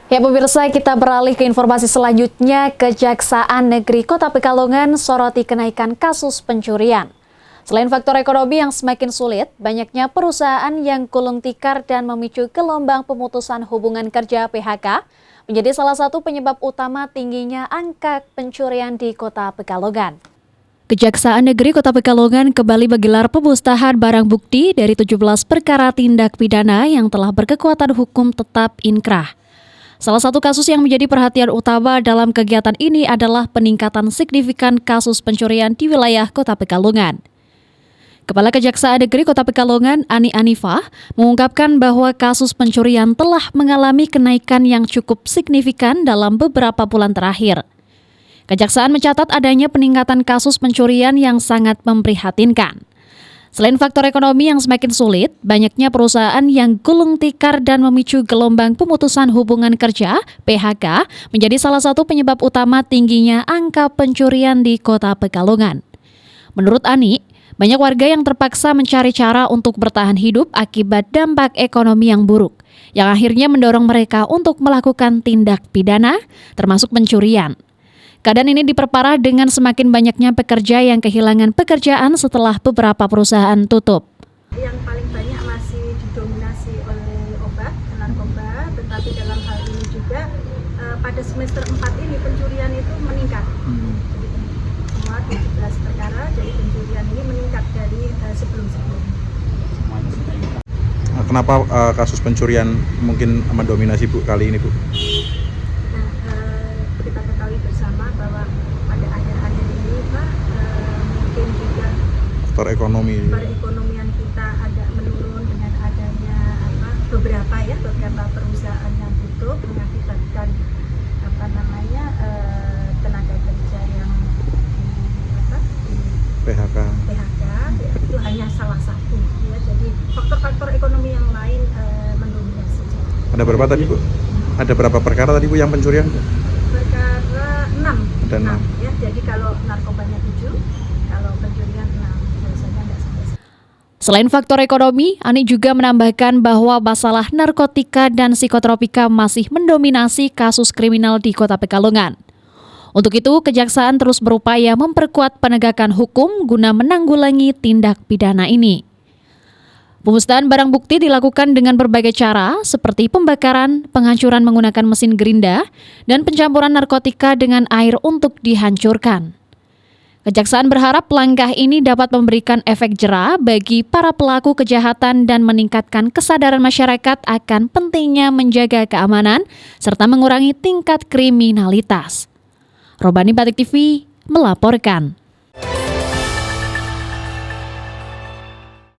Ya pemirsa, kita beralih ke informasi selanjutnya. Kejaksaan Negeri Kota Pekalongan soroti kenaikan kasus pencurian. Selain faktor ekonomi yang semakin sulit, banyaknya perusahaan yang gulung tikar dan memicu gelombang pemutusan hubungan kerja (PHK) menjadi salah satu penyebab utama tingginya angka pencurian di Kota Pekalongan. Kejaksaan Negeri Kota Pekalongan kembali menggelar pemusnahan barang bukti dari 17 perkara tindak pidana yang telah berkekuatan hukum tetap inkrah. Salah satu kasus yang menjadi perhatian utama dalam kegiatan ini adalah peningkatan signifikan kasus pencurian di wilayah Kota Pekalongan. Kepala Kejaksaan Negeri Kota Pekalongan, Ani Anifah, mengungkapkan bahwa kasus pencurian telah mengalami kenaikan yang cukup signifikan dalam beberapa bulan terakhir. Kejaksaan mencatat adanya peningkatan kasus pencurian yang sangat memprihatinkan. Selain faktor ekonomi yang semakin sulit, banyaknya perusahaan yang gulung tikar dan memicu gelombang pemutusan hubungan kerja (PHK) menjadi salah satu penyebab utama tingginya angka pencurian di Kota Pekalongan. Menurut Ani, banyak warga yang terpaksa mencari cara untuk bertahan hidup akibat dampak ekonomi yang buruk, yang akhirnya mendorong mereka untuk melakukan tindak pidana, termasuk pencurian. Keadaan ini diperparah dengan semakin banyaknya pekerja yang kehilangan pekerjaan setelah beberapa perusahaan tutup. Yang paling banyak masih didominasi oleh obat, narkoba, tetapi dalam hal ini juga pada semester 4 ini pencurian itu meningkat. Jadi semua 17 perkara, jadi pencurian ini meningkat dari sebelum-sebelumnya. Kenapa kasus pencurian mungkin mendominasi Bu kali ini Bu? Kita ketahui bersama bahwa pada akhir-akhir ini Pak, mungkin juga perekonomian kita agak menurun dengan adanya beberapa perusahaan yang tutup mengakibatkan tenaga kerja yang PHK itu hanya salah satu ya, jadi faktor-faktor ekonomi yang lain mendominasi. Ada berapa tadi Bu? Ada berapa perkara tadi Bu yang pencurian? Perkara 6. Ada 6 ya, jadi kalau narkobanya 7, kalau pencurian 6, biasanya nggak sampai. Selain faktor ekonomi, Ani juga menambahkan bahwa masalah narkotika dan psikotropika masih mendominasi kasus kriminal di Kota Pekalongan. Untuk itu, Kejaksaan terus berupaya memperkuat penegakan hukum guna menanggulangi tindak pidana ini. Pemusnahan barang bukti dilakukan dengan berbagai cara seperti pembakaran, penghancuran menggunakan mesin gerinda, dan pencampuran narkotika dengan air untuk dihancurkan. Kejaksaan berharap langkah ini dapat memberikan efek jera bagi para pelaku kejahatan dan meningkatkan kesadaran masyarakat akan pentingnya menjaga keamanan serta mengurangi tingkat kriminalitas. Robani Batik TV melaporkan.